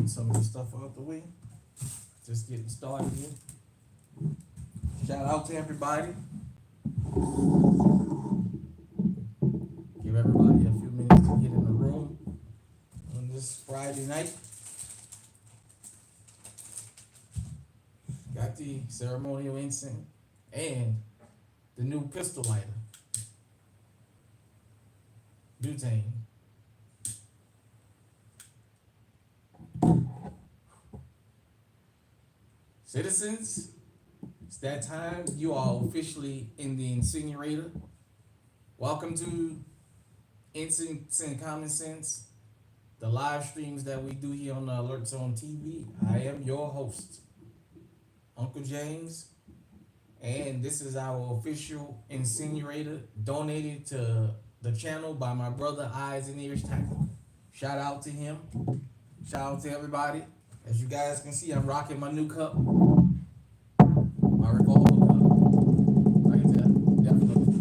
some of this stuff out the way. Just getting started here. Shout out to everybody. Give everybody a few minutes to get in the room on this Friday night. Got the ceremonial incense and the new pistol lighter, butane. Citizens, it's that time. You are officially in the incinerator. Welcome to Incense and Common Sense, the live streams that we do here on the Alert Zone TV. I am your host, Uncle James, and this is our official incinerator donated to the channel by my brother Eyes and Ears Tactical. Shout out to him. Shout out to everybody. As you guys can see, I'm rocking my new cup, my revolver cup. I can tell, definitely.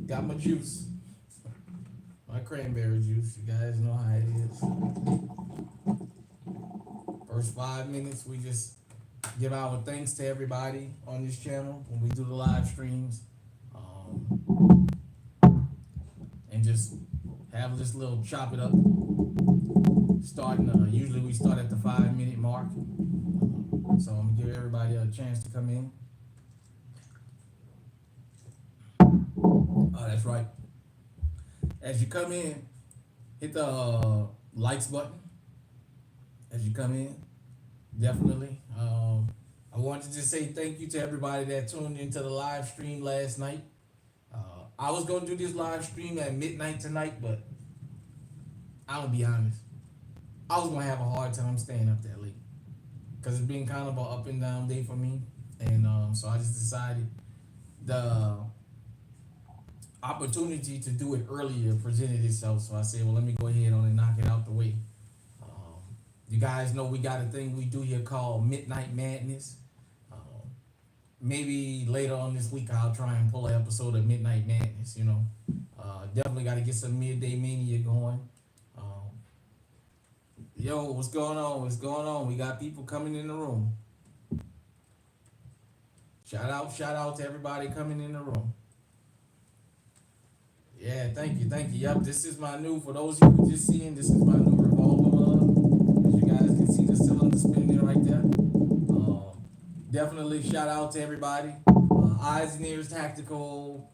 Got my juice, my cranberry juice. You guys know how it is. First 5 minutes, we just give our thanks to everybody on this channel when we do the live streams, and just have this little chop it up. Starting, usually we start at the 5 minute mark. So I'm gonna give everybody a chance to come in. Oh, that's right. As you come in, hit the likes button. As you come in, definitely. I wanted to just say thank you to everybody that tuned into the live stream last night. I was gonna do this live stream at midnight tonight, but I'm gonna be honest. I was gonna have a hard time staying up that late because it's been kind of an up and down day for me, and so I just decided the opportunity to do it earlier presented itself. So I said, well, let me go ahead on and knock it out the way. You guys know we got a thing we do here called Midnight Madness. Maybe later on this week I'll try and pull an episode of Midnight Madness. You know, definitely got to get some midday mania going. Yo, what's going on? What's going on? We got people coming in the room. Shout out to everybody coming in the room. Yeah, thank you. Yep, this is my new, for those of you who just seeing, this is my new revolver. As you guys can see, the cylinder spinning right there. Definitely shout out to everybody. Eyes and Ears Tactical,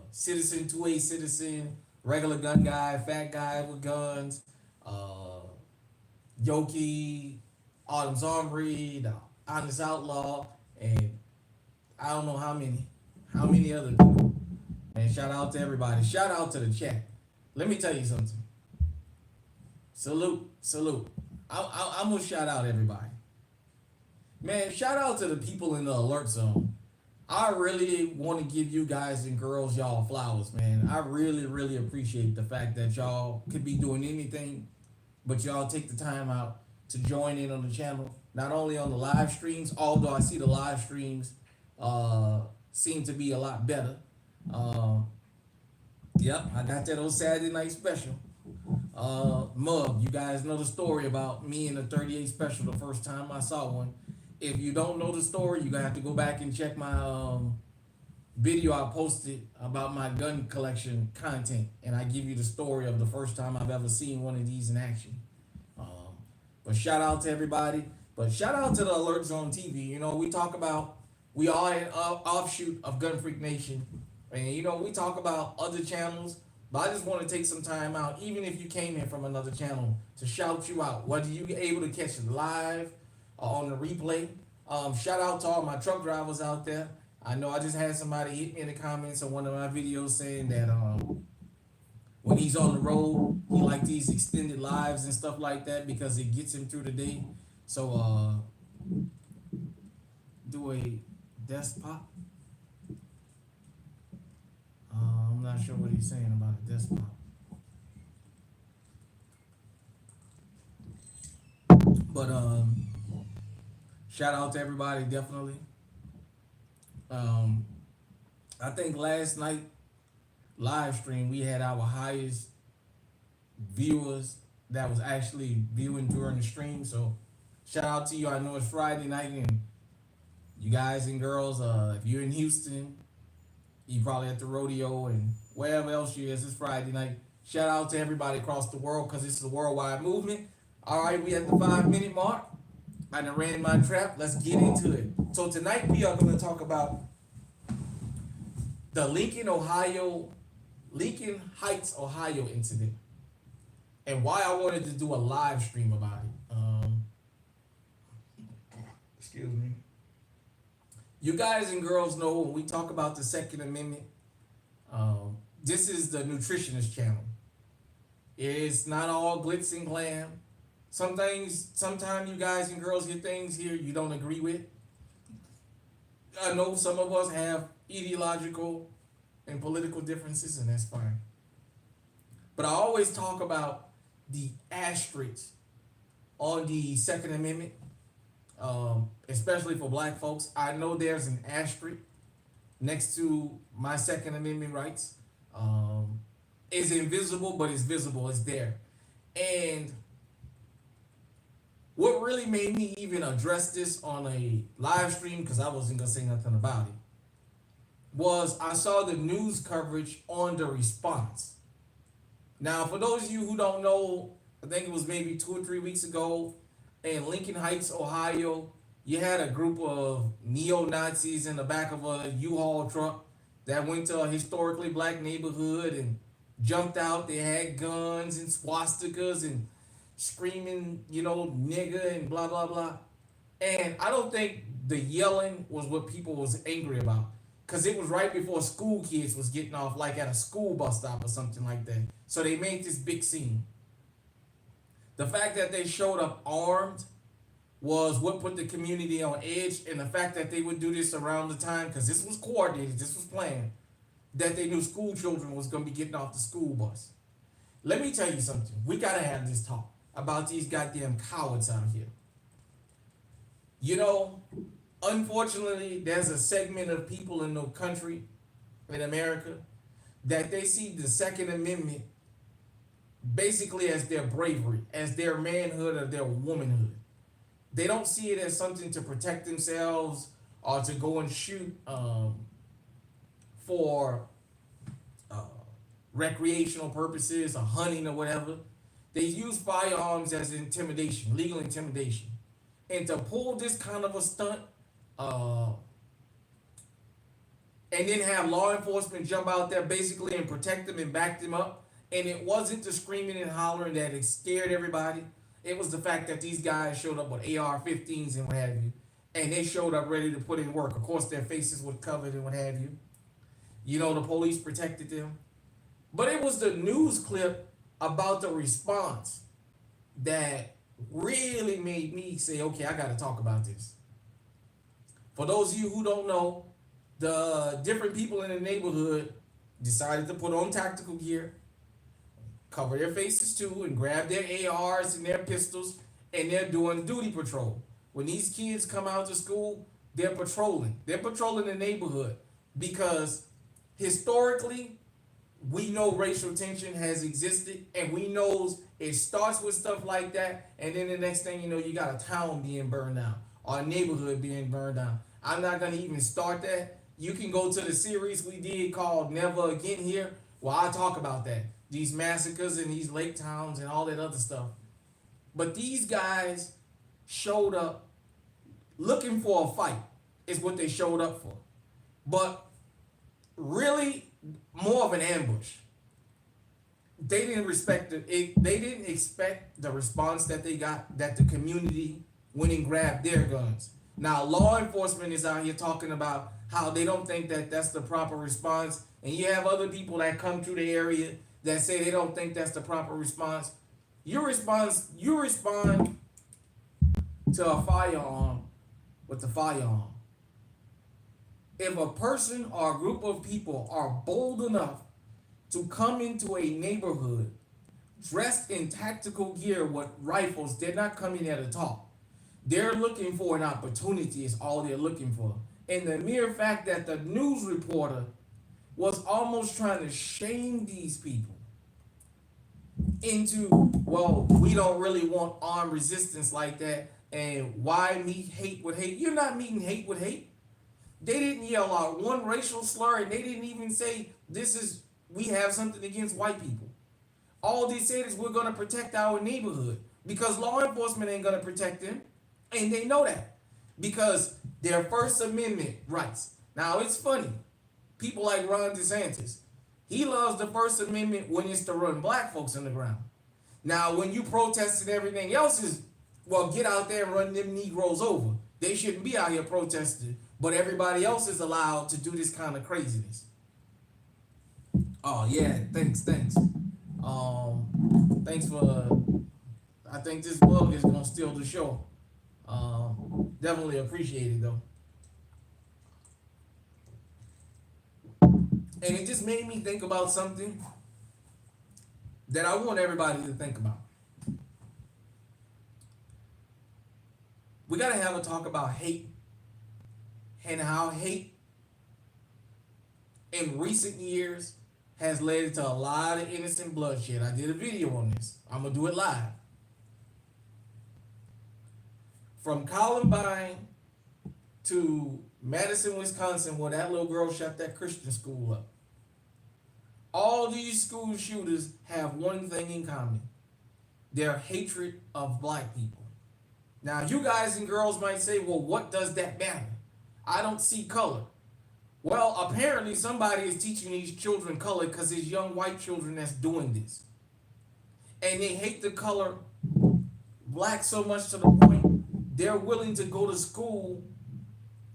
Citizen 2A Citizen, regular gun guy, fat guy with guns, Yoki, Autumn Zombie, the Honest Outlaw, and I don't know how many other people. And shout out to everybody. Shout out to the chat. Let me tell you something. Salute. I'm gonna shout out everybody. Man, shout out to the people in the Alert Zone. I really want to give you guys and girls y'all flowers, man. I really appreciate the fact that y'all could be doing anything, but y'all take the time out to join in on the channel. Not only on the live streams, although I see the live streams seem to be a lot better. Yep, I got that old Saturday night special. Mug, you guys know the story about me and the 38 special the first time I saw one. If you don't know the story, you're gonna have to go back and check my video I posted about my gun collection content, and I give you the story of the first time I've ever seen one of these in action. But shout out to everybody. But shout out to the Alert Zone TV. You know, we are an offshoot of Gun Freak Nation, and you know we talk about other channels. But I just want to take some time out, even if you came in from another channel, to shout you out. Whether you be able to catch it live or on the replay. Shout out to all my truck drivers out there. I know I just had somebody hit me in the comments on one of my videos saying that when he's on the road, he like these extended lives and stuff like that because it gets him through the day. So do a desktop. I'm not sure what he's saying about a desktop. But shout out to everybody, definitely. I think last night live stream we had our highest viewers that was actually viewing during the stream. So shout out to you. I know it's Friday night, and you guys and girls, if you're in Houston, you probably at the rodeo and wherever else you is. It's Friday night. Shout out to everybody across the world because this is a worldwide movement. All right, we at the 5 minute mark. I done ran my trap. Let's get into it. So tonight we are going to talk about the Lincoln Heights, Ohio incident, and why I wanted to do a live stream about it. Excuse me. You guys and girls know when we talk about the Second Amendment, this is the nutritionist channel. It's not all glitz and glam. Some things, sometimes you guys and girls hear things here you don't agree with. I know some of us have ideological and political differences, and that's fine. But I always talk about the asterisk on the Second Amendment, especially for black folks. I know there's an asterisk next to my Second Amendment rights. It's invisible, but it's visible. It's there. And what really made me even address this on a live stream, because I wasn't going to say nothing about it, was I saw the news coverage on the response. Now, for those of you who don't know, I think it was maybe 2 or 3 weeks ago in Lincoln Heights, Ohio, you had a group of neo-Nazis in the back of a U-Haul truck that went to a historically black neighborhood and jumped out. They had guns and swastikas and screaming, nigga and blah, blah, blah. And I don't think the yelling was what people was angry about. Because it was right before school kids was getting off, like at a school bus stop or something like that. So they made this big scene. The fact that they showed up armed was what put the community on edge. And the fact that they would do this around the time, because this was coordinated, this was planned, that they knew school children was going to be getting off the school bus. Let me tell you something. We got to have this talk about these goddamn cowards out here. Unfortunately, there's a segment of people in the country, in America, that they see the Second Amendment basically as their bravery, as their manhood or their womanhood. They don't see it as something to protect themselves or to go and shoot for recreational purposes or hunting or whatever. They use firearms as intimidation, legal intimidation. And to pull this kind of a stunt, and then have law enforcement jump out there basically and protect them and back them up. And it wasn't the screaming and hollering that it scared everybody. It was the fact that these guys showed up with AR-15s and what have you. And they showed up ready to put in work. Of course, their faces were covered and what have you. The police protected them. But it was the news clip about the response that really made me say, okay, I got to talk about this. For those of you who don't know, the different people in the neighborhood decided to put on tactical gear, cover their faces too, and grab their ARs and their pistols, and they're doing duty patrol. When these kids come out to school, they're patrolling. They're patrolling the neighborhood because historically, we know racial tension has existed, and we know it starts with stuff like that, and then the next thing you know, you got a town being burned down or a neighborhood being burned down. I'm not going to even start that. You can go to the series we did called Never Again here, where I talk about that. These massacres in these lake towns and all that other stuff. But these guys showed up looking for a fight, is what they showed up for. But really, more of an ambush. They didn't they didn't expect the response that they got, that the community went and grabbed their guns. Now, law enforcement is out here talking about how they don't think that that's the proper response. And you have other people that come through the area that say they don't think that's the proper response. You respond to a firearm with the firearm. If a person or a group of people are bold enough to come into a neighborhood dressed in tactical gear with rifles, they're not coming there to talk. They're looking for an opportunity is all they're looking for. And the mere fact that the news reporter was almost trying to shame these people into, well, we don't really want armed resistance like that. And why meet hate with hate? You're not meeting hate with hate. They didn't yell out one racial slur, and they didn't even say this is we have something against white people. All they said is we're gonna protect our neighborhood because law enforcement ain't gonna protect them, and they know that because their First Amendment rights. Now it's funny, people like Ron DeSantis, he loves the First Amendment when it's to run black folks in the ground. Now when you protest and everything else is, well, get out there and run them Negroes over. They shouldn't be out here protesting, but everybody else is allowed to do this kind of craziness. Oh yeah, thanks. Thanks for. I think this bug is gonna steal the show. Definitely appreciate it though, and it just made me think about something that I want everybody to think about. We gotta have a talk about hate and how hate in recent years has led to a lot of innocent bloodshed. I did a video on this. I'm gonna do it live. From Columbine to Madison, Wisconsin, where that little girl shut that Christian school up. All these school shooters have one thing in common: their hatred of black people. Now, you guys and girls might say, well, what does that matter? I don't see color. Well, apparently somebody is teaching these children color because it's young white children that's doing this. And they hate the color black so much to the point they're willing to go to school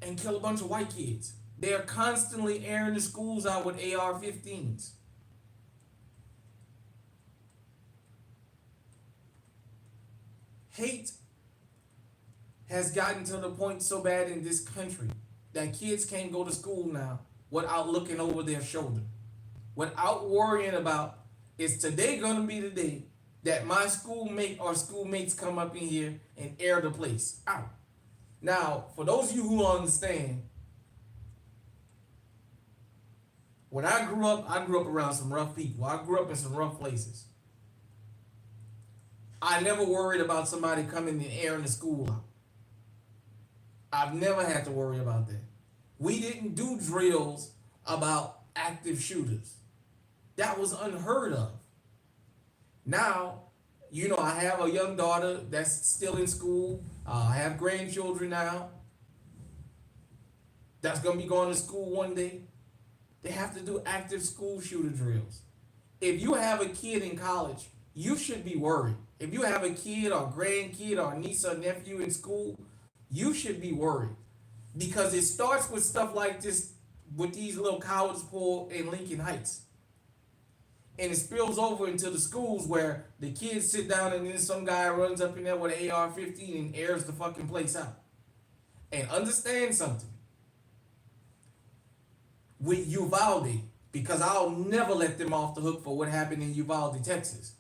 and kill a bunch of white kids. They're constantly airing the schools out with AR-15s. Hate has gotten to the point so bad in this country that kids can't go to school now without looking over their shoulder, without worrying about, is today gonna be the day that my schoolmate or schoolmates come up in here and air the place out? Now, for those of you who understand, when I grew up around some rough people. I grew up in some rough places. I never worried about somebody coming and airing the school out. I've never had to worry about that. We didn't do drills about active shooters. That was unheard of. Now, I have a young daughter that's still in school. I have grandchildren now that's going to be going to school one day. They have to do active school shooter drills. If you have a kid in college, you should be worried. If you have a kid or grandkid or niece or nephew in school, you should be worried, because it starts with stuff like this with these little cowards pull in Lincoln Heights. And it spills over into the schools where the kids sit down and then some guy runs up in there with an AR-15 and airs the fucking place out. And understand something with Uvalde, because I'll never let them off the hook for what happened in Uvalde, Texas.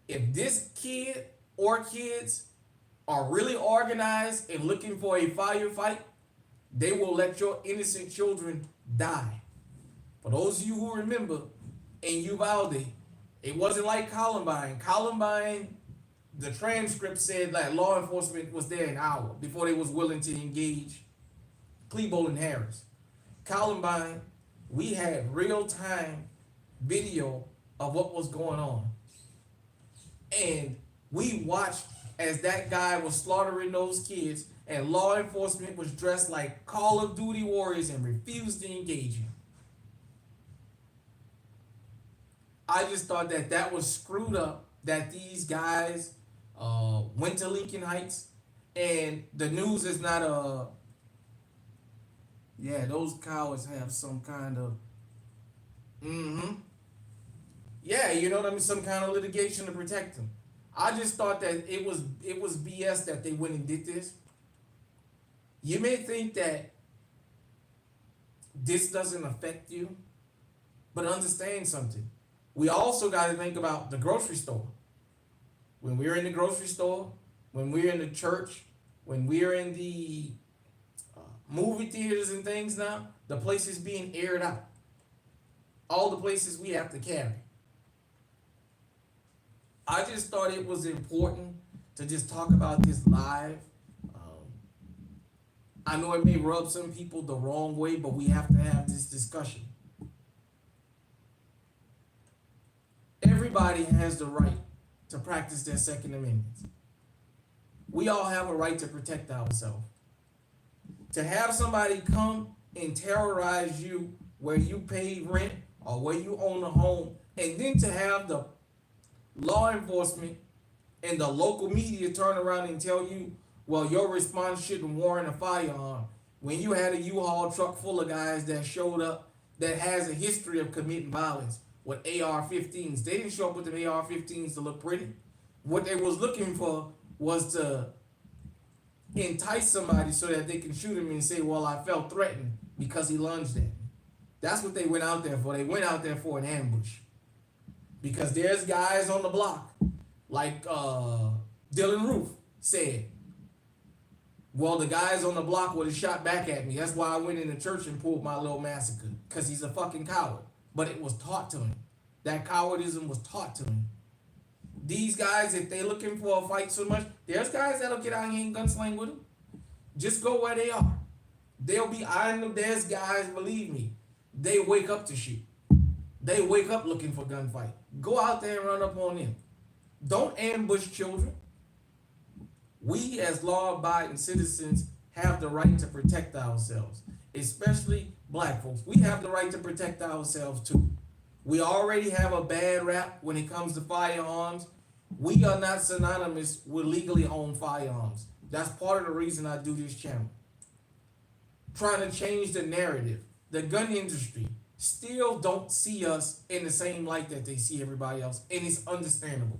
If this kid or kids are really organized and looking for a firefight, they will let your innocent children die. For those of you who remember, in Uvalde, it wasn't like Columbine. Columbine, the transcript said that law enforcement was there an hour before they was willing to engage Klebold and Harris. Columbine, we had real-time video of what was going on. And we watched as that guy was slaughtering those kids, and law enforcement was dressed like Call of Duty warriors and refused to engage him. I just thought that was screwed up, that these guys went to Lincoln Heights, and the news is not those cowards have some kind of, yeah, you know what I mean, some kind of litigation to protect them. I just thought that it was BS that they went and did this. You may think that this doesn't affect you, but understand something. We also got to think about the grocery store. When we're in the grocery store, when we're in the church, when we're in the movie theaters and things now, the places being aired out. All the places we have to carry. I just thought it was important to just talk about this live. Um, I know it may rub some people the wrong way, but we have to have this discussion. Everybody has the right to practice their Second Amendment. We all have a right to protect ourselves. To have somebody come and terrorize you where you pay rent or where you own a home, and then to have the law enforcement and the local media turn around and tell you, well, your response shouldn't warrant a firearm. When you had a U-Haul truck full of guys that showed up that has a history of committing violence with AR-15s. They didn't show up with the AR-15s to look pretty. What they was looking for was to entice somebody so that they can shoot him and say, well, I felt threatened because he lunged at me. That's what they went out there for. They went out there for an ambush. Because there's guys on the block, like Dylan Roof said, well, the guys on the block would have shot back at me. That's why I went into church and pulled my little massacre. Because he's a fucking coward. But it was taught to him. That cowardism was taught to him. These guys, if they're looking for a fight so much, there's guys that'll get out here and gunsling with them. Just go where they are. They'll be eyeing them. There's guys, believe me, they wake up to shoot. They wake up looking for gunfight. Go out there and run up on them. Don't ambush children. We as law-abiding citizens have the right to protect ourselves, especially black folks. We have the right to protect ourselves too. We already have a bad rap when it comes to firearms. We are not synonymous with legally owned firearms. That's part of the reason I do this channel. Trying to change the narrative. The gun industry still don't see us in the same light that they see everybody else, and it's understandable.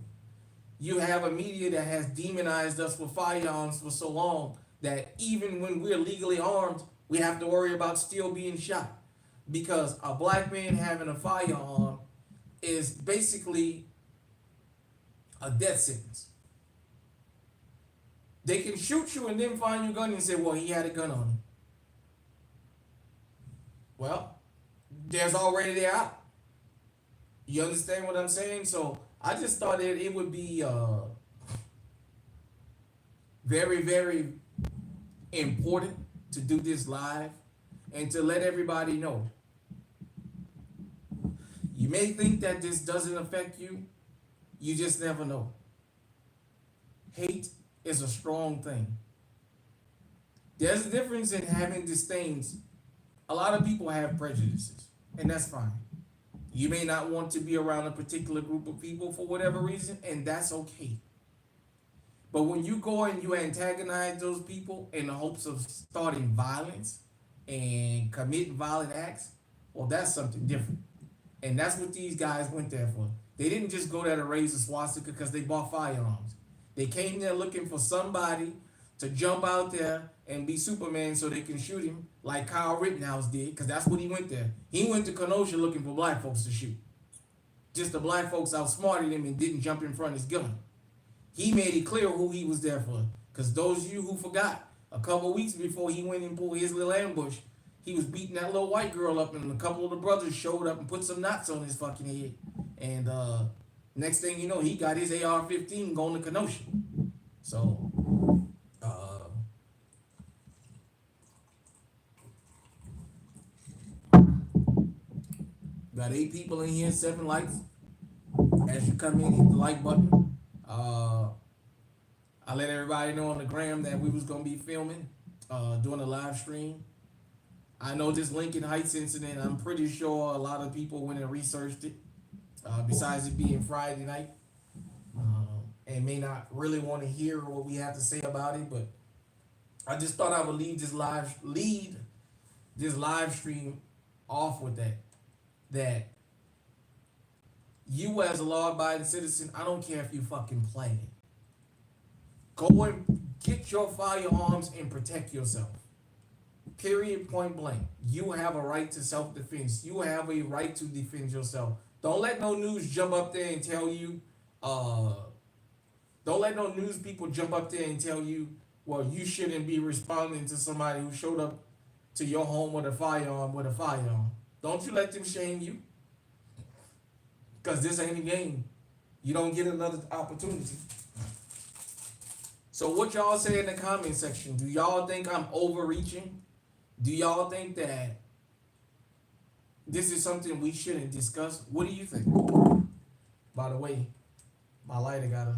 You have a media that has demonized us with firearms for so long that even when we're legally armed, we have to worry about still being shot. Because a black man having a firearm is basically a death sentence. They can shoot you and then find your gun and say, well, he had a gun on him. Well, there's already there out. You understand what I'm saying? So I just thought that it would be very, very important to do this live and to let everybody know. You may think that this doesn't affect you. You just never know. Hate is a strong thing. There's a difference in having disdains. A lot of people have prejudices, and that's fine. You may not want to be around a particular group of people for whatever reason, and that's okay. But when you go and you antagonize those people in the hopes of starting violence and committing violent acts, well, that's something different. And that's what these guys went there for. They didn't just go there to raise a swastika because they bought firearms. They came there looking for somebody to jump out there and be Superman so they can shoot him like Kyle Rittenhouse did, because that's what he went there. He went to Kenosha looking for black folks to shoot. Just the black folks outsmarted him and didn't jump in front of his gun. He made it clear who he was there for. Because those of you who forgot, a couple of weeks before he went and pulled his little ambush, he was beating that little white girl up, and a couple of the brothers showed up and put some knots on his fucking head. And next thing you know, he got his AR-15 going to Kenosha. So, got 8 people in here, 7 likes. As you come in, hit the like button. I let everybody know on the gram that we was gonna be filming, doing a live stream. I know this Lincoln Heights incident, I'm pretty sure a lot of people went and researched it, besides it being Friday night, and may not really want to hear what we have to say about it, but I just thought I would lead this live stream off with that you as a law-abiding citizen, I don't care if you fucking play it. Go and get your firearms and protect yourself. Period, point blank. You have a right to self-defense. You have a right to defend yourself. Don't let no news jump up there and tell you, don't let no news people jump up there and tell you, well, you shouldn't be responding to somebody who showed up to your home with a firearm. Don't you let them shame you. Because this ain't a game. You don't get another opportunity. So what y'all say in the comment section? Do y'all think I'm overreaching? Do y'all think that this is something we shouldn't discuss? What do you think? By the way, my lighter got a.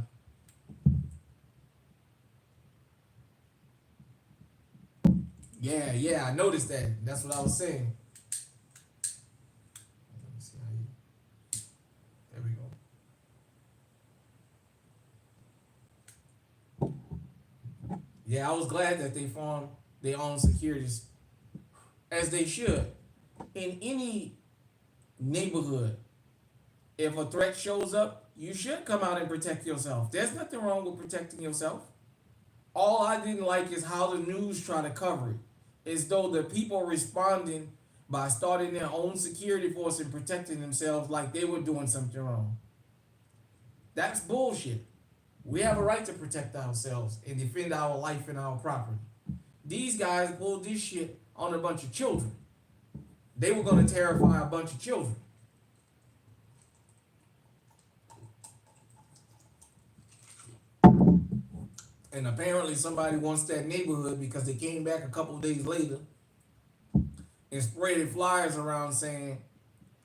Yeah, I noticed that. That's what I was saying. Let me see how you. There we go. Yeah, I was glad that they formed their own securities, as they should. In any neighborhood, if a threat shows up, you should come out and protect yourself. There's nothing wrong with protecting yourself. All I didn't like is how the news try to cover it, as though the people responding by starting their own security force and protecting themselves like they were doing something wrong. That's bullshit. We have a right to protect ourselves and defend our life and our property. These guys pulled this shit on a bunch of children. They were going to terrify a bunch of children. And apparently somebody wants that neighborhood because they came back a couple of days later and spreaded flyers around saying,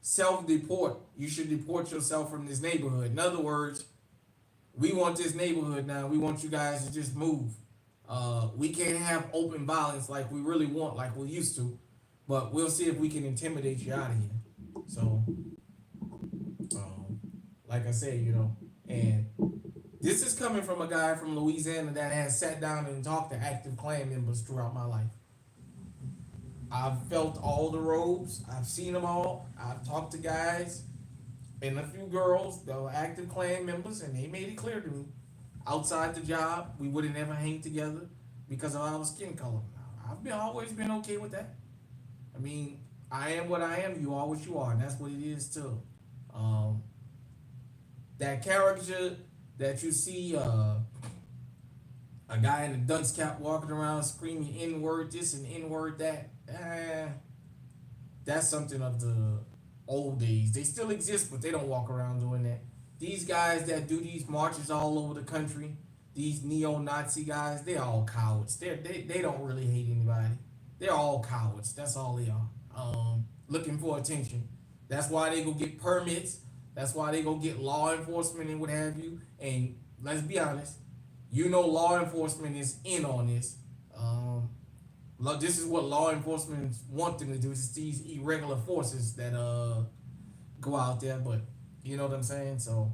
self-deport. You should deport yourself from this neighborhood. In other words, we want this neighborhood now. We want you guys to just move. We can't have open violence like we really want, like we used to. But we'll see if we can intimidate you out of here. So, like I said, and this is coming from a guy from Louisiana that has sat down and talked to active Klan members throughout my life. I've felt all the robes. I've seen them all. I've talked to guys and a few girls that were active Klan members, and they made it clear to me, outside the job, we would have never hang together because of our skin color. I've always been okay with that. I mean, I am what I am. You are what you are, and that's what it is too. That character that you see, a guy in a dunce cap walking around screaming N-word this and N-word that, that's something of the old days. They still exist, but they don't walk around doing that. These guys that do these marches all over the country, these neo-Nazi guys, they're all cowards. They don't really hate anybody. They're all cowards. That's all they are. Looking for attention. That's why they go get permits. That's why they go get law enforcement and what have you. And let's be honest, law enforcement is in on this. This is what law enforcement want them to do. It's these irregular forces that go out there. But you know what I'm saying? So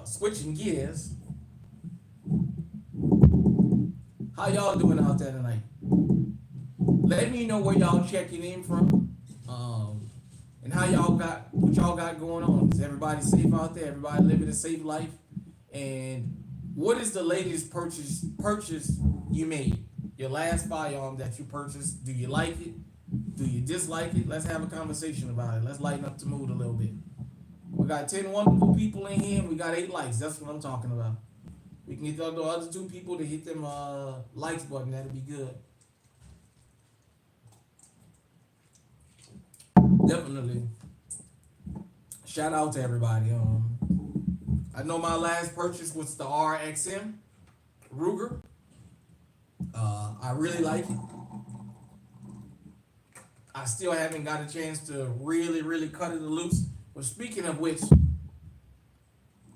switching gears. How y'all doing out there tonight? Let me know where y'all checking in from, and what y'all got going on. Is everybody safe out there? Everybody living a safe life? And what is the latest purchase you made? Your last firearm that you purchased? Do you like it? Do you dislike it? Let's have a conversation about it. Let's lighten up the mood a little bit. We got 10 wonderful people in here, and we got 8 likes. That's what I'm talking about. We can get the other 2 people to hit them likes button. That'll be good. Definitely. Shout out to everybody. I know my last purchase was the RXM Ruger. I really like it. I still haven't got a chance to really cut it loose. But speaking of which,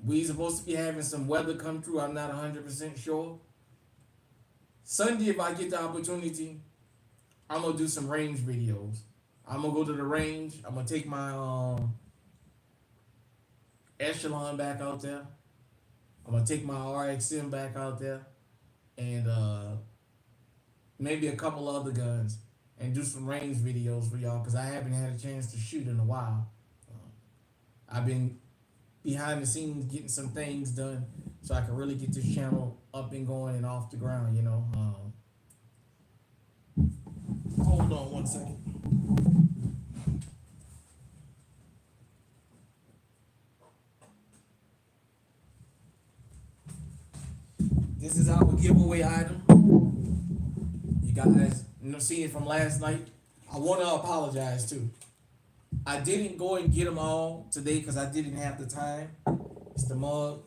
we supposed to be having some weather come through. I'm not 100% sure. Sunday, if I get the opportunity, I'm going to do some range videos. I'm going to go to the range. I'm going to take my Echelon back out there. I'm going to take my RXM back out there. And maybe a couple other guns. And do some range videos for y'all. Because I haven't had a chance to shoot in a while. I've been behind the scenes getting some things done. So I can really get this channel up and going and off the ground, Hold on one second. This is our giveaway item. You guys see it from last night. I want to apologize too. I didn't go and get them all today because I didn't have the time. It's the mug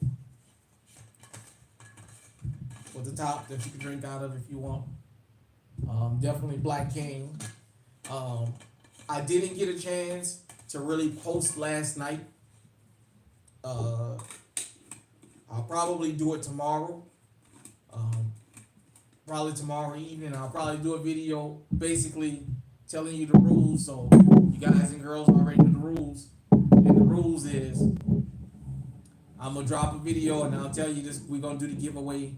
with the top that you can drink out of if you want. Definitely Black King. Um, I didn't get a chance to really post last night. Uh, I'll probably do it tomorrow. Um, Probably tomorrow evening. I'll probably do a video basically telling you the rules, so you guys and girls already know the rules. And the rules is I'm gonna drop a video and I'll tell you this. We're gonna do the giveaway.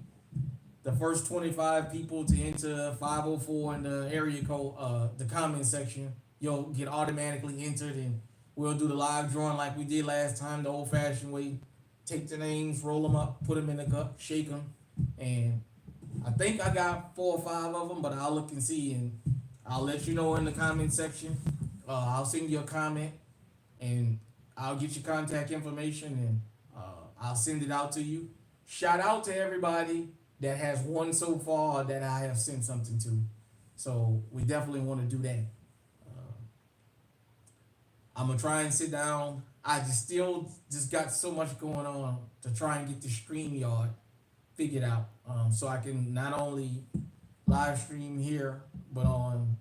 The first 25 people to enter 504 in the area code, the comment section, you'll get automatically entered, and we'll do the live drawing like we did last time, the old-fashioned way. Take the names, roll them up, put them in the cup, shake them, and I think I got 4 or 5 of them, but I'll look and see, and I'll let you know in the comment section. I'll send you a comment, and I'll get your contact information, and I'll send it out to you. Shout out to everybody that has won so far that I have sent something to. So we definitely want to do that. Uh, I'm gonna try and sit down. I just got so much going on to try and get the StreamYard figured out, so I can not only live stream here but on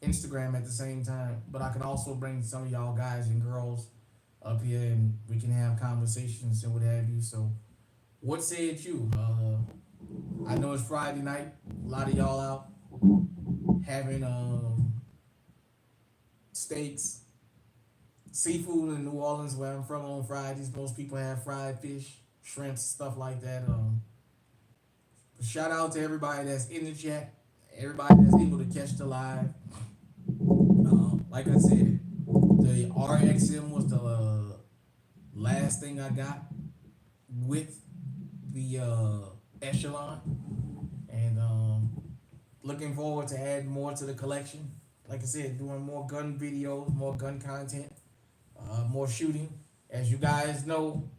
Instagram at the same time. But I can also bring some of y'all guys and girls up here, and we can have conversations and what have you. So, what said you? I know it's Friday night. A lot of y'all out having steaks, seafood in New Orleans, where I'm from, on Fridays. Most people have fried fish, shrimps, stuff like that. Shout out to everybody that's in the chat, everybody that's able to catch the live. Like I said, the RXM was the last thing I got with the Echelon, and looking forward to adding more to the collection. Like I said, doing more gun videos, more gun content, more shooting. As you guys know,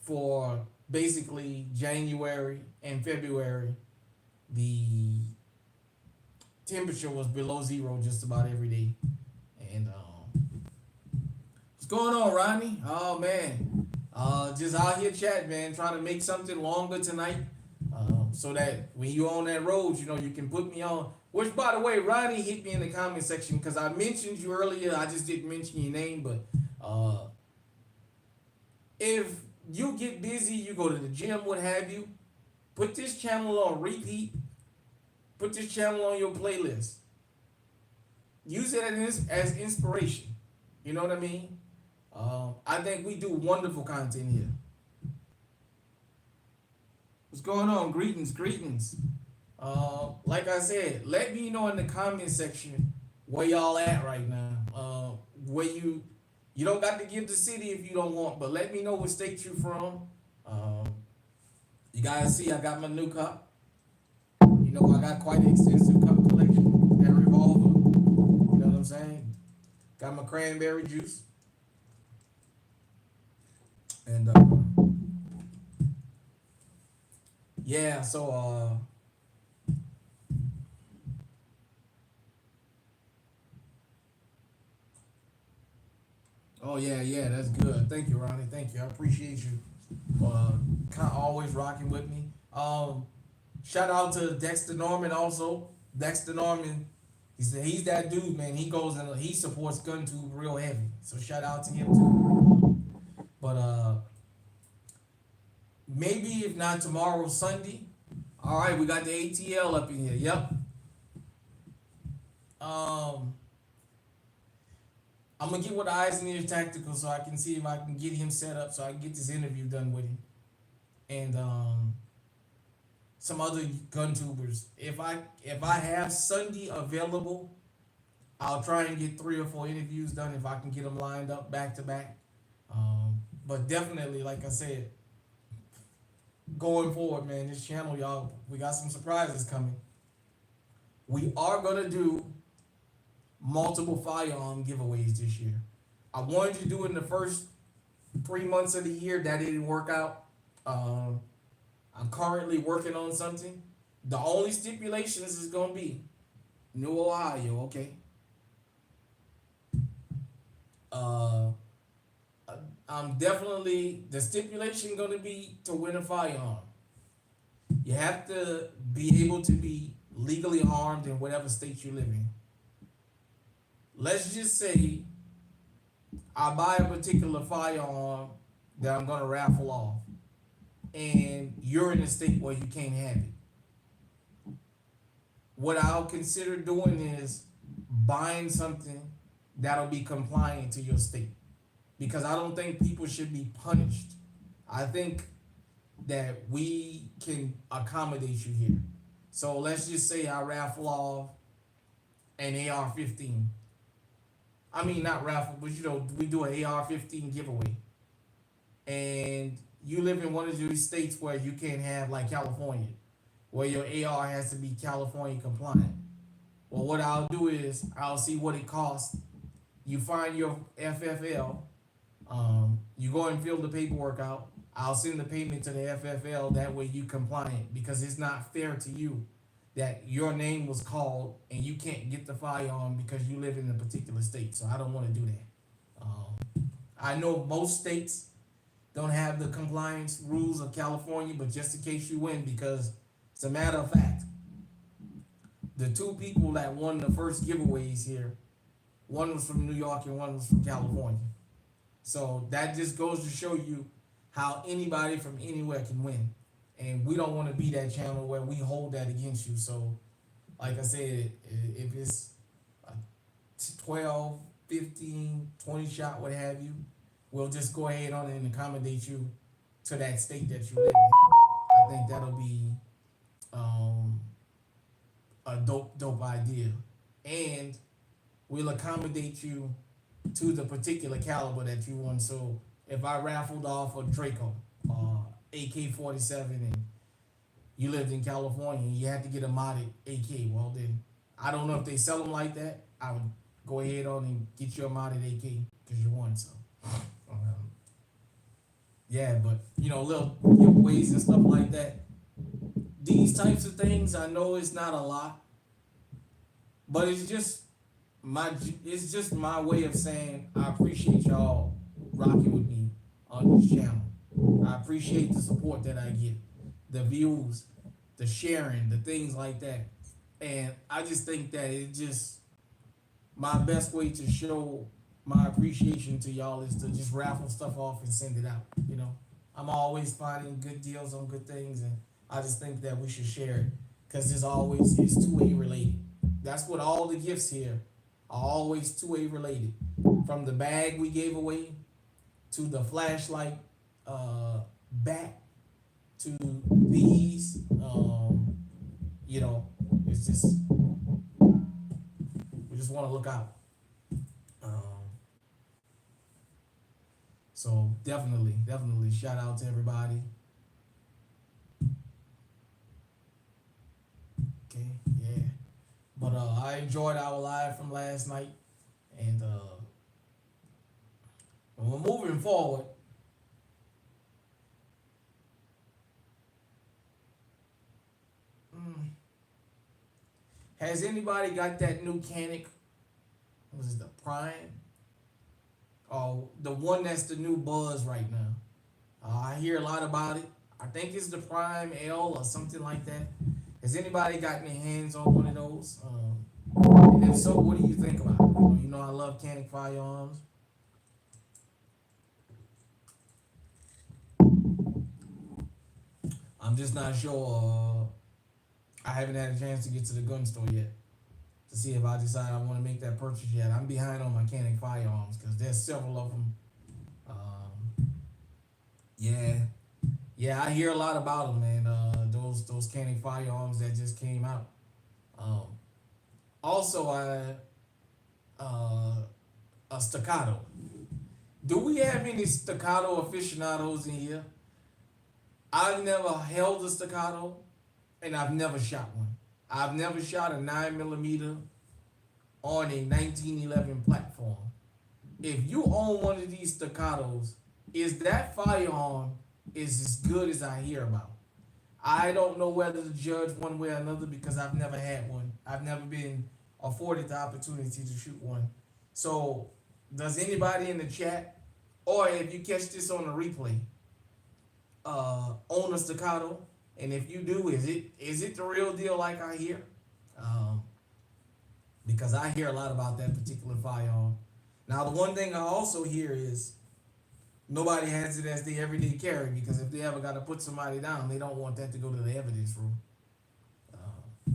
for basically January and February, the temperature was below zero just about every day. And what's going on, Rodney? Oh man, just out here chatting, man, trying to make something longer tonight, so that when you on that road, you can put me on. Which, by the way, Rodney hit me in the comment section because I mentioned you earlier. I just didn't mention your name, but if you get busy, you go to the gym, what have you, put this channel on repeat. Put this channel on your playlist. Use it as inspiration. You know what I mean? I think we do wonderful content here. What's going on? Greetings. Like I said, let me know in the comment section where y'all at right now. Where you don't got to give the city if you don't want, but let me know what state you from. You guys see, I got my new cup. I got quite an extensive cup collection. That revolver. You know what I'm saying? Got my cranberry juice. And yeah, so oh yeah, that's good. Thank you, Ronnie. Thank you. I appreciate you. Kind of always rocking with me. Shout out to Dexter Norman also. Dexter Norman, he's that dude, man. He goes and he supports GunTube real heavy. So shout out to him too. But maybe if not tomorrow, Sunday. All right, we got the ATL up in here. Yep. Um, I'm gonna get with the Eyes and Ears Tactical so I can see if I can get him set up so I can get this interview done with him, and some other gun tubers. If I have Sunday available, I'll try and get 3 or 4 interviews done if I can get them lined up back to back. But definitely, like I said, going forward, man, this channel, y'all, we got some surprises coming. We are gonna do multiple firearm giveaways this year. I wanted to do it in the first 3 months of the year. That didn't work out. I'm currently working on something. The only stipulations is gonna be New Ohio, okay? Uh, I'm definitely the stipulation going to be to win a firearm. You have to be able to be legally armed in whatever state you live in. Let's just say I buy a particular firearm that I'm going to raffle off, and you're in a state where you can't have it. What I'll consider doing is buying something that'll be compliant to your state, because I don't think people should be punished. I think that we can accommodate you here. So let's just say I raffle off an AR-15. I mean, not raffle, but we do an AR-15 giveaway. And you live in one of these states where you can't have, like California, where your AR has to be California compliant. Well, what I'll do is I'll see what it costs. You find your FFL. You go and fill the paperwork out. I'll send the payment to the FFL. That way you compliant, because it's not fair to you that your name was called and you can't get the firearm because you live in a particular state. So I don't want to do that. I know most states don't have the compliance rules of California, but just in case you win, because it's a matter of fact, the two people that won the first giveaways here, one was from New York and one was from California. So that just goes to show you how anybody from anywhere can win. And we don't want to be that channel where we hold that against you. So, like I said, if it's a 12, 15, 20 shot, what have you, we'll just go ahead on and accommodate you to that state that you live in. I think that'll be a dope idea. And we'll accommodate you to the particular caliber that you want. So if I raffled off a Draco, AK-47, and you lived in California and you had to get a modded AK, well then, I don't know if they sell them like that. I would go ahead on and get you a modded AK because you won. So, yeah, but little giveaways and stuff like that. These types of things, I know it's not a lot, but it's just my way of saying I appreciate y'all rocking with me on this channel. I appreciate the support that I get, the views, the sharing, the things like that. And I just think that it's just my best way to show my appreciation to y'all is to just raffle stuff off and send it out. I'm always finding good deals on good things, and I just think that we should share it, because it's 2A related. That's what all the gifts here are always 2A related. From the bag we gave away to the flashlight bat to these, it's just, we just want to look out. So definitely shout out to everybody. Okay, yeah. But I enjoyed our live from last night, and we're moving forward. Has anybody got that new Canik? Was it the Prime? Oh, the one that's the new buzz right now. I hear a lot about it. I think it's the Prime L or something like that. Has anybody gotten their hands on one of those? And if so, what do you think about it? I love Canik firearms. I'm just not sure. I haven't had a chance to get to the gun store yet to see if I decide I want to make that purchase yet. I'm behind on my Canik firearms because there's several of them. Yeah, I hear a lot about them, man. Those Canik firearms that just came out. Also, a staccato. Do we have any staccato aficionados in here? I've never held a staccato, and I've never shot one. I've never shot a 9mm on a 1911 platform. If you own one of these staccatos, is that firearm is as good as I hear about? I don't know whether to judge one way or another because I've never had one. I've never been afforded the opportunity to shoot one. So Does anybody in the chat, or if you catch this on the replay, own a staccato? And if you do, is it the real deal like I hear? Um, because I hear a lot about that particular firearm. Now, the one thing I also hear is nobody has it as the everyday carry because if they ever got to put somebody down, they don't want that to go to the evidence room. Uh,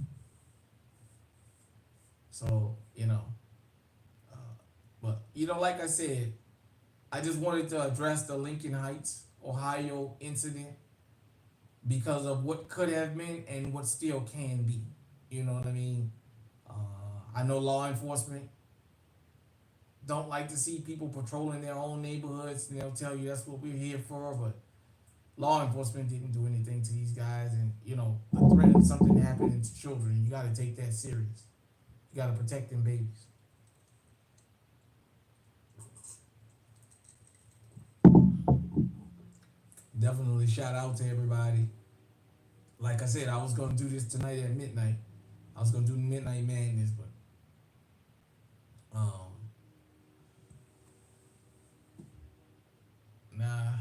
so uh, but like I said, I just wanted to address the Lincoln Heights, Ohio incident because of what could have been and what still can be. You know what I mean? Uh, I know law enforcement don't like to see people patrolling their own neighborhoods, and they'll tell you that's what we're here for. But law enforcement didn't do anything to these guys, and the threat of something happening to children, you got to take that serious. You got to protect them babies. Definitely shout out to everybody. Like I said, I was gonna do this tonight at midnight. I was gonna do Midnight Madness, but um, nah.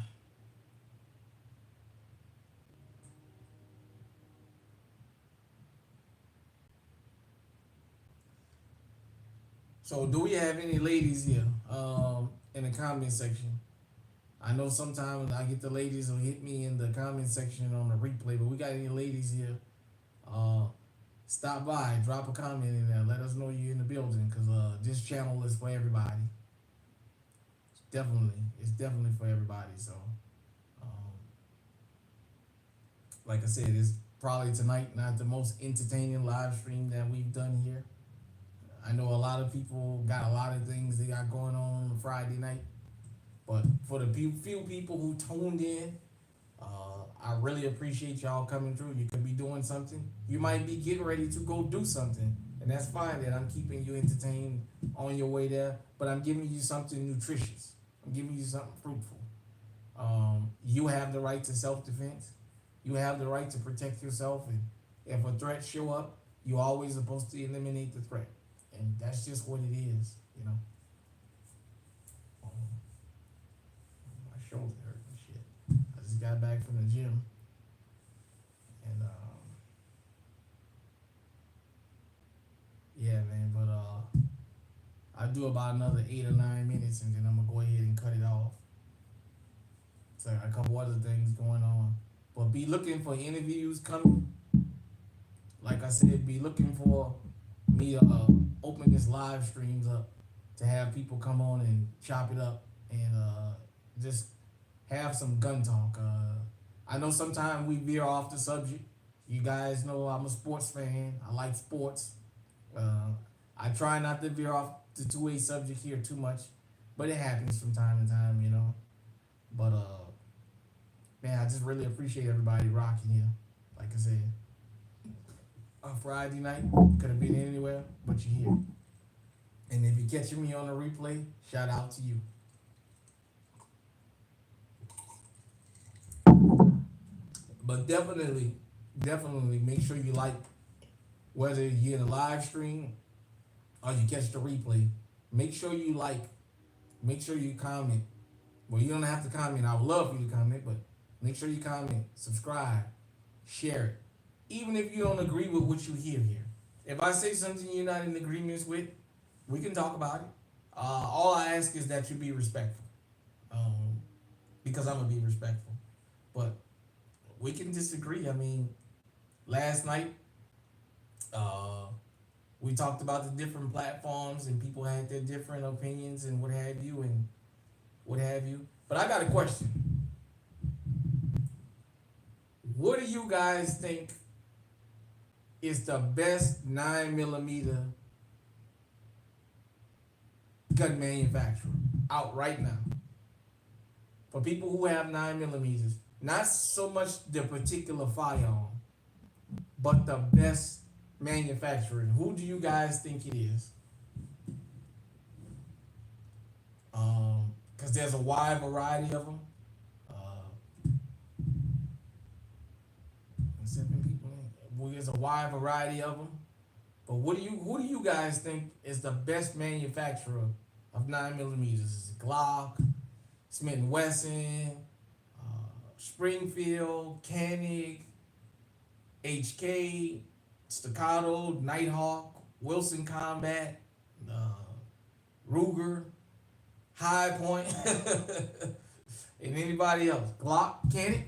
So, do we have any ladies here? In the comment section. I know sometimes I get the ladies who hit me in the comment section on the replay, but we got any ladies here? Uh, Stop by, drop a comment in there, let us know you're in the building, cause this channel is for everybody. It's definitely for everybody. So, um, like I said, it's probably tonight not the most entertaining live stream that we've done here. I know a lot of people got a lot of things they got going on Friday night, but for the few people who tuned in, I really appreciate y'all coming through. You could be doing something. You might be getting ready to go do something, and that's fine. That I'm keeping you entertained on your way there, but I'm giving you something nutritious. I'm giving you something fruitful. You have the right to self-defense. You have the right to protect yourself, and if a threat show up, you're always supposed to eliminate the threat, and that's just what it is. Um, my shoulder hurt and shit. I just got back from the gym, and yeah, man. But I'll do about another 8 or 9 minutes, and then I'm gonna go ahead and cut it off. So a couple other things going on, but be looking for interviews coming. Like I said, be looking for me to open this live streams up to have people come on and chop it up and just have some gun talk. I know sometimes we veer off the subject. You guys know I'm a sports fan. I like sports. Uh, I try not to veer off the two-way subject here too much, but it happens from time to time. But man, I just really appreciate everybody rocking here. Like I said, a Friday night could have been anywhere, but you're here. And if you're catching me on the replay, shout out to you. But definitely make sure you like, whether you're in the live stream or you catch the replay. Make sure you like. Make sure you comment. Well, you don't have to comment. I would love for you to comment, but make sure you comment, subscribe, share it. Even if you don't agree with what you hear here. If I say something you're not in agreement with, we can talk about it. All I ask is that you be respectful. Because I'm going to be respectful. But we can disagree. I mean, last night, we talked about the different platforms and people had their different opinions and what have you. But I got a question. What do you guys think is the best 9mm gun manufacturer out right now? For people who have 9mm, not so much the particular firearm, but the best manufacturer. Who do you guys think it is? Because there's a wide variety of them. 7 people in. Well, there's a wide variety of them. But who do you guys think is the best manufacturer of 9 millimeters. It's Glock, Smith and Wesson, Springfield, Koenig, HK, Staccato, Nighthawk, Wilson Combat, uh, Ruger, High Point, and anybody else. Glock, Koenig.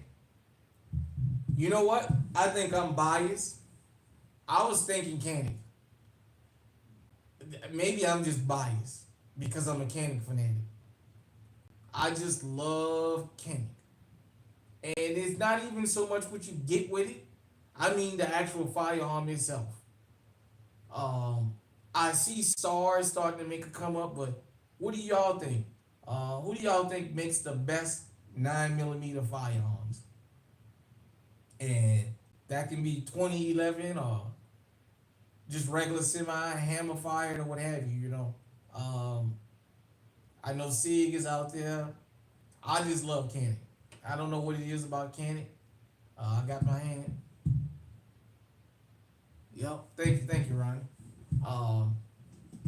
You know what? I think I'm biased. I was thinking Koenig. Maybe I'm just biased because I'm a Koenig fanatic. I just love Koenig. And it's not even so much what you get with it. I mean the actual firearm itself. Um, I see SARS starting to make a come up, but what do y'all think? Who do y'all think makes the best 9 millimeter firearms? And that can be 2011 or just regular semi, hammer fired or what have you. Um, I know Sig is out there. I just love Koenig. I don't know what it is about Koenig. I got my hand. Yep. Thank you, Ronnie. Um,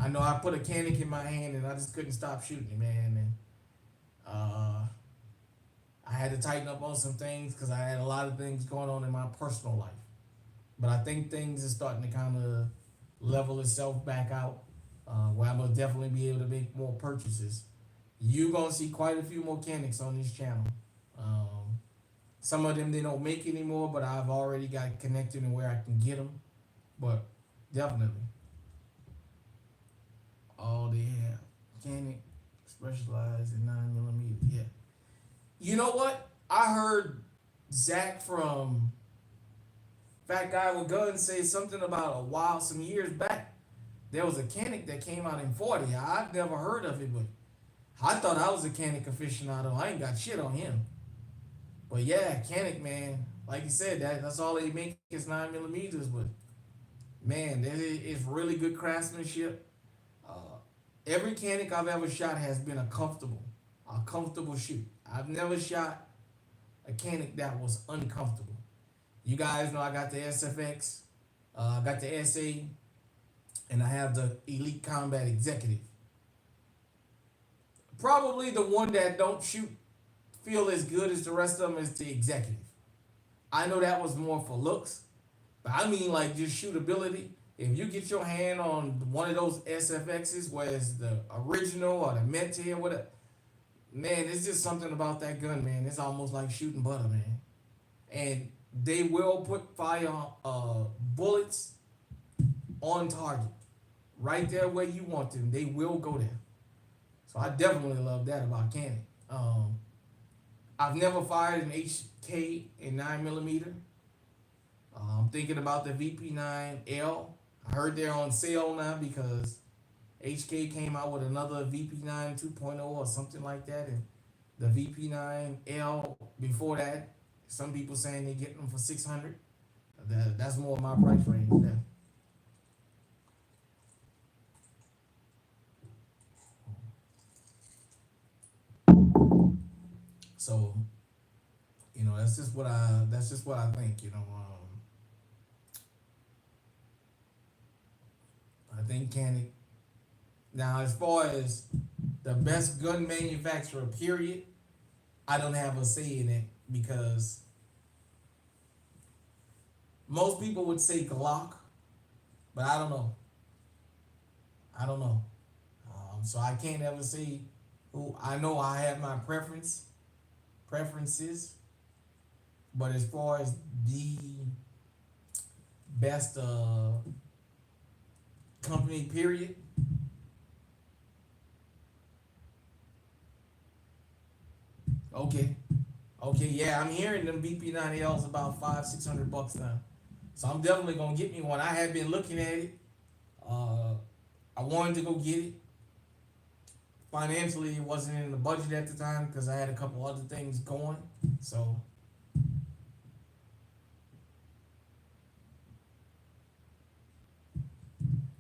I know I put a Koenig in my hand and I just couldn't stop shooting it, man. And uh, I had to tighten up on some things because I had a lot of things going on in my personal life. But I think things are starting to kind of level itself back out, where I'm gonna definitely be able to make more purchases. You're gonna see quite a few more Koenigs on this channel. Um, some of them they don't make anymore, but I've already got connected and where I can get them. But definitely, all they have Koenig specialized in 9 millimeter. Yeah. You know what? I heard Zach from Fat Guy with Guns say something about some years back. There was a Koenig that came out in 40. I've never heard of it, but I thought I was a Koenig aficionado. I ain't got shit on him. But yeah, Koenig, man. Like you said, that's all they make is 9 millimeters. But man, it's really good craftsmanship. Uh, every Koenig I've ever shot has been a comfortable shoot. I've never shot a Koenig that was uncomfortable. You guys know I got the SFX, I got the SA, and I have the Elite Combat Executive. Probably the one that don't shoot feel as good as the rest of them is the Executive. I know that was more for looks, but I mean like just shootability. If you get your hand on one of those SFXs, whether it's the original or the Menti or whatever, man, it's just something about that gun, man. It's almost like shooting butter, man. And they will put fire bullets on target, right there where you want them. They will go there. So I definitely love that about Koenig. I've never fired an HK in 9 millimeter. I'm thinking about the VP9L. I heard they're on sale now because HK came out with another VP9 2.0 or something like that, and the VP9L before that, some people saying they get them for 600. That's more my price range there. So, that's just what I think. I think Koenig. Now, as far as the best gun manufacturer, period, I don't have a say in it because most people would say Glock, but I don't know. I don't know. So I can't ever say who. I know I have my preferences, but as far as the best company, period. Okay. Okay, yeah, I'm hearing them BP90Ls about 500-600 bucks now. So I'm definitely gonna get me one. I have been looking at it. Uh, I wanted to go get it. Financially, it wasn't in the budget at the time because I had a couple other things going. So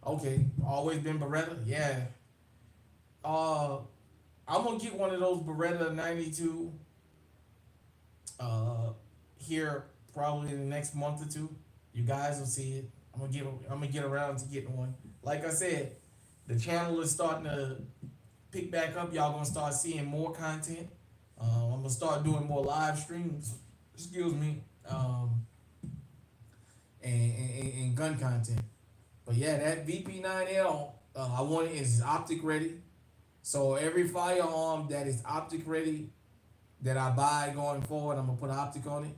okay, always been Beretta. Yeah. Uh, I'm gonna get one of those Beretta 92 uh here probably in the next month or two. You guys will see it. I'm gonna get around to getting one. Like I said, the channel is starting to pick back up, y'all gonna start seeing more content. I'm gonna start doing more live streams. Excuse me. And gun content. But yeah, that VP9L, I want it is optic ready. So every firearm that is optic ready that I buy going forward, I'm gonna put optic on it.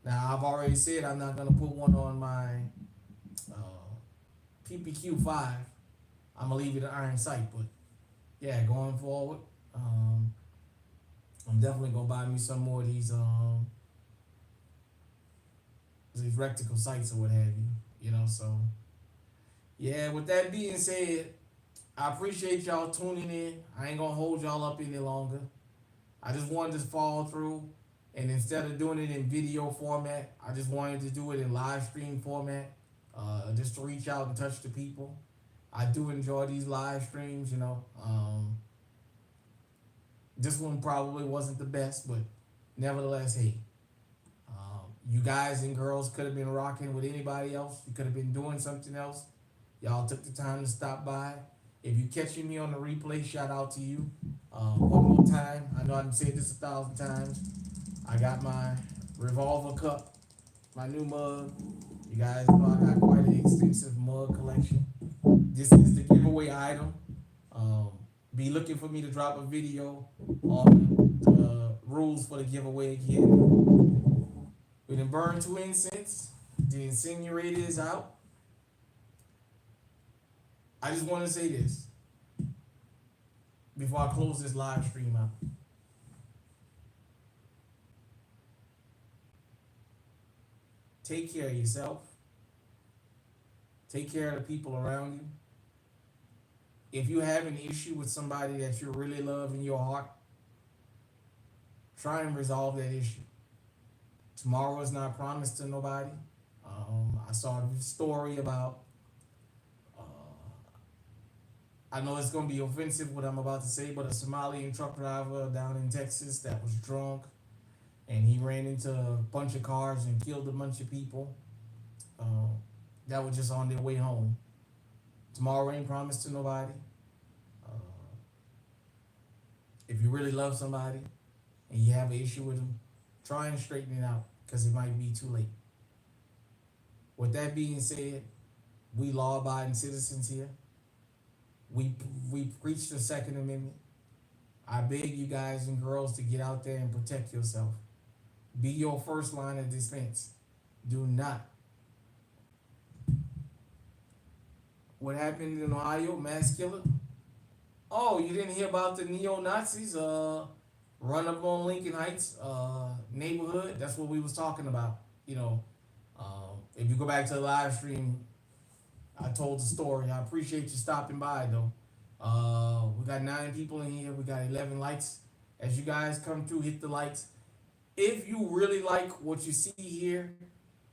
Now I've already said I'm not gonna put one on my uh, PPQ5. I'm gonna leave it at iron sight, but yeah, going forward, I'm definitely gonna buy me some more of these rectical sights or what have you. You know, so yeah. With that being said, I appreciate y'all tuning in. I ain't gonna hold y'all up any longer. I just wanted to follow through, and instead of doing it in video format, I just wanted to do it in live stream format, just to reach out and touch the people. I do enjoy these live streams, you know. This one probably wasn't the best, but nevertheless, hey, you guys and girls could have been rocking with anybody else. You could have been doing something else. Y'all took the time to stop by. If you catching me on the replay, shout out to you. One more time. I know I've said this 1,000 times. I got my Revolver Cup, my new mug. You guys know I got quite an extensive mug collection. This is the giveaway item. Be looking for me to drop a video on the rules for the giveaway again. We done burned 2 incense. The incinerator is out. I just want to say this before I close this live stream out. Take care of yourself. Take care of the people around you. If you have an issue with somebody that you really love in your heart, try and resolve that issue. Tomorrow is not promised to nobody. I saw a story about, I know it's going to be offensive what I'm about to say, but a Somalian truck driver down in Texas that was drunk and he ran into a bunch of cars and killed a bunch of people that were just on their way home. Tomorrow ain't promised to nobody. If you really love somebody and you have an issue with them, try and straighten it out because it might be too late. With that being said, we law-abiding citizens here. We preach the Second Amendment. I beg you guys and girls to get out there and protect yourself. Be your first line of defense. Do not. What happened in Ohio, mass killer? Oh, you didn't hear about the neo-Nazis run up on Lincoln Heights neighborhood? That's what we was talking about. You know, if you go back to the live stream, I told the story. I appreciate you stopping by, though. We got 9 people in here. We got 11 likes. As you guys come through, hit the likes. If you really like what you see here,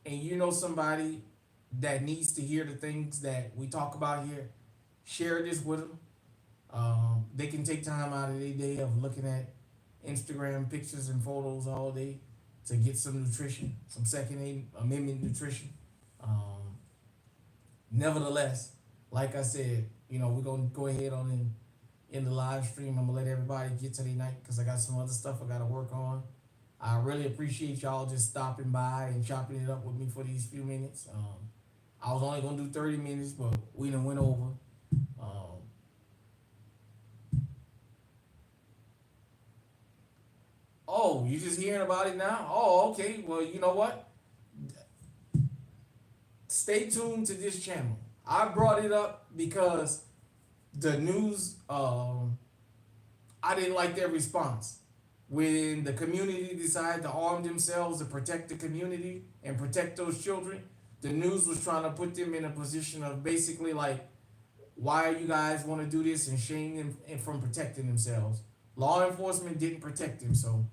and you know somebody that needs to hear the things that we talk about here, share this with them. They can take time out of their day of looking at Instagram pictures and photos all day to get some nutrition, some Second Amendment nutrition. Nevertheless, like I said, you know, we're gonna go ahead on in the live stream. I'm gonna let everybody get to their night because I got some other stuff I gotta work on. I really appreciate y'all just stopping by and chopping it up with me for these few minutes. I was only gonna do 30 minutes, but we done went over. Oh, you just hearing about it now? Oh, okay. Well, you know what? Stay tuned to this channel. I brought it up because the news, I didn't like their response. When the community decided to arm themselves to protect the community and protect those children, the news was trying to put them in a position of basically like, why you guys want to do this and shame them from protecting themselves. Law enforcement didn't protect them, so.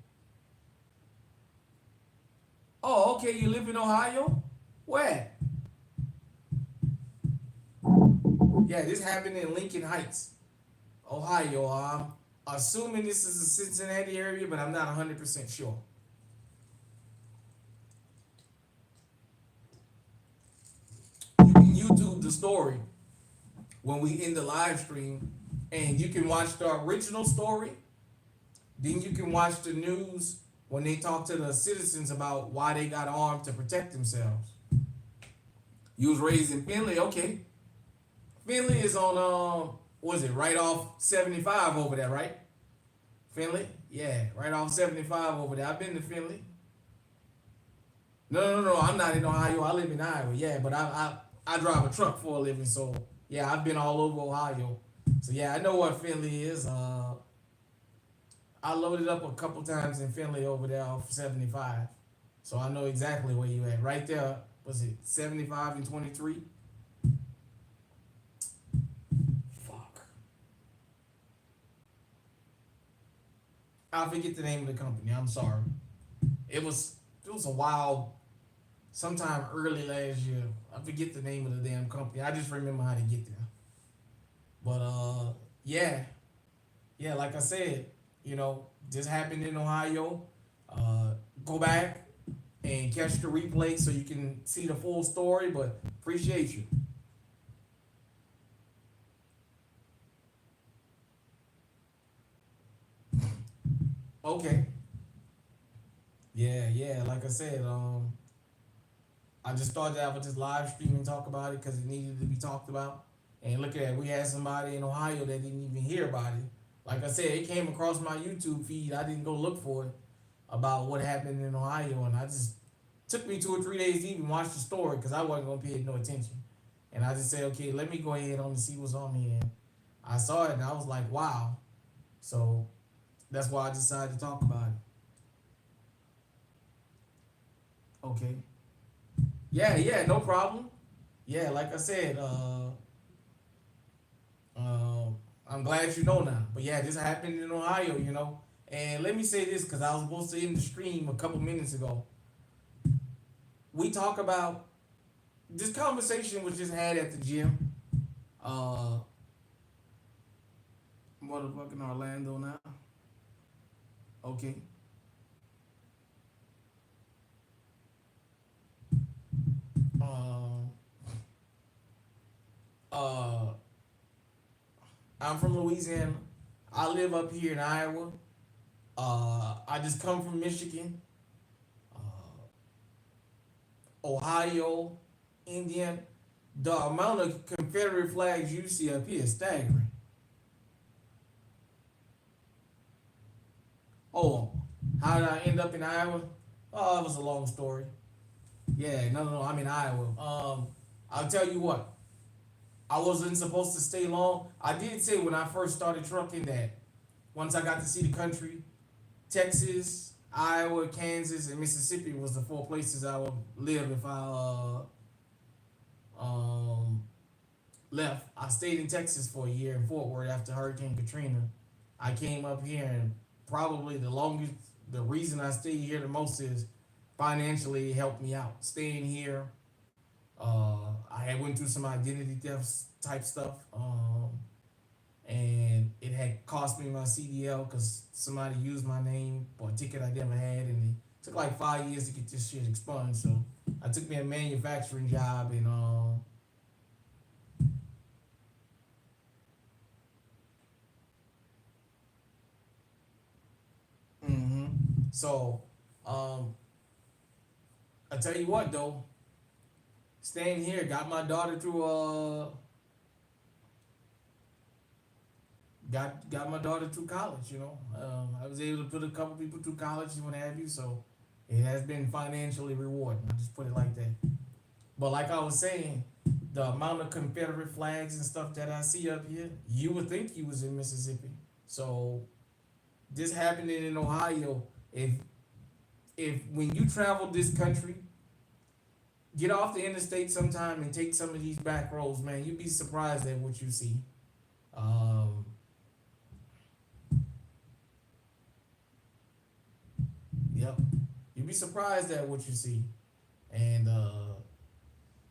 Oh, okay, you live in Ohio? Where? Yeah, this happened in Lincoln Heights, Ohio. I'm assuming this is the Cincinnati area, but I'm not 100% sure. You can YouTube the story when we end the live stream And you can watch the original story. Then you can watch the news when they talk to the citizens about why they got armed to protect themselves. You was raised in Finley, okay. Finley is on was it right off 75 over there, right? Finley? Yeah, right off 75 over there. I've been to Finley. No. I'm not in Ohio. I live in Iowa. Yeah, but I drive a truck for a living, so yeah, I've been all over Ohio. So yeah, I know what Finley is. I loaded up a couple times in Finley over there off 75. So I know exactly where you at. Right there, was it 75 and 23? Fuck. I forget the name of the company. I'm sorry. It was a while, sometime early last year. I forget the name of the damn company. I just remember how to get there. But yeah, yeah, like I said, this happened in Ohio. Uh, Go back and catch the replay so you can see the full story. But appreciate you. Okay. Yeah. Like I said, I just thought that I would just live stream and talk about it because it needed to be talked about. And look at that, we had somebody in Ohio that didn't even hear about it. Like I said, it came across my YouTube feed. I didn't go look for it about what happened in Ohio, and I just took me 2 or 3 days to even watch the story because I wasn't gonna pay no attention. And I just said, okay, let me go ahead on and see what's on here. And I saw it and I was like, wow. So that's why I decided to talk about it. Okay. Yeah, no problem. Yeah, like I said, I'm glad you know now. But yeah, this happened in Ohio. And let me say this because I was supposed to end the stream a couple minutes ago. We talk about this conversation was just had at the gym. Uh, Motherfucking Orlando now. Okay. Uh, uh, I'm from Louisiana. I live up here in Iowa. I just come from Michigan, uh, Ohio, Indiana. The amount of Confederate flags you see up here is staggering. Oh, how did I end up in Iowa? Oh, it was a long story. Yeah, no, I'm in Iowa. I'll tell you what. I wasn't supposed to stay long. I did say when I first started trucking that once I got to see the country, Texas, Iowa, Kansas, and Mississippi was the four places I would live if I left. I stayed in Texas for a year in Fort Worth after Hurricane Katrina. I came up here and probably the reason I stayed here the most is financially it helped me out. Staying here, I had went through some identity theft type stuff, and it had cost me my CDL because somebody used my name for a ticket I never had, and it took like 5 years to get this shit expunged. So I took me a manufacturing job, and hmm so um, I tell you what though, staying here got my daughter through got my daughter through college. I was able to put a couple people through college and what have you. So it has been financially rewarding. I just put it like that. But like I was saying, the amount of Confederate flags and stuff that I see up here, you would think you was in Mississippi. So this happening in Ohio. If when you travel this country, get off the interstate sometime and take some of these back roads, man. You'd be surprised at what you see. Um, yep, you'd be surprised at what you see, and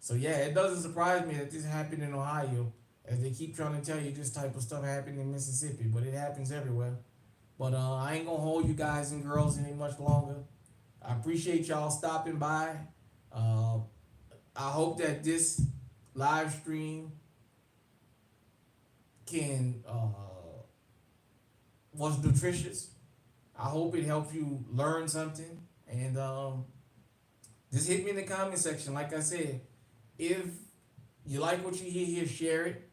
so yeah, it doesn't surprise me that this happened in Ohio, as they keep trying to tell you this type of stuff happened in Mississippi, but it happens everywhere. But I ain't gonna hold you guys and girls any much longer. I appreciate y'all stopping by. Uh, I hope that this live stream can was nutritious. I hope it helped you learn something. And just hit me in the comment section. Like I said, if you like what you hear here, share it.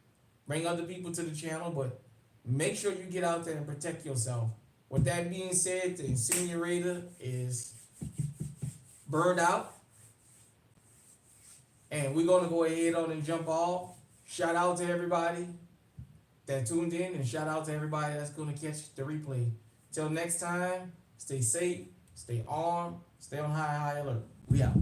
Bring other people to the channel, but make sure you get out there and protect yourself. With that being said, the incinerator is burned out, and we're gonna go ahead on and jump off. Shout out to everybody that tuned in, and shout out to everybody that's gonna catch the replay. Till next time, stay safe, stay armed, stay on high alert. We out.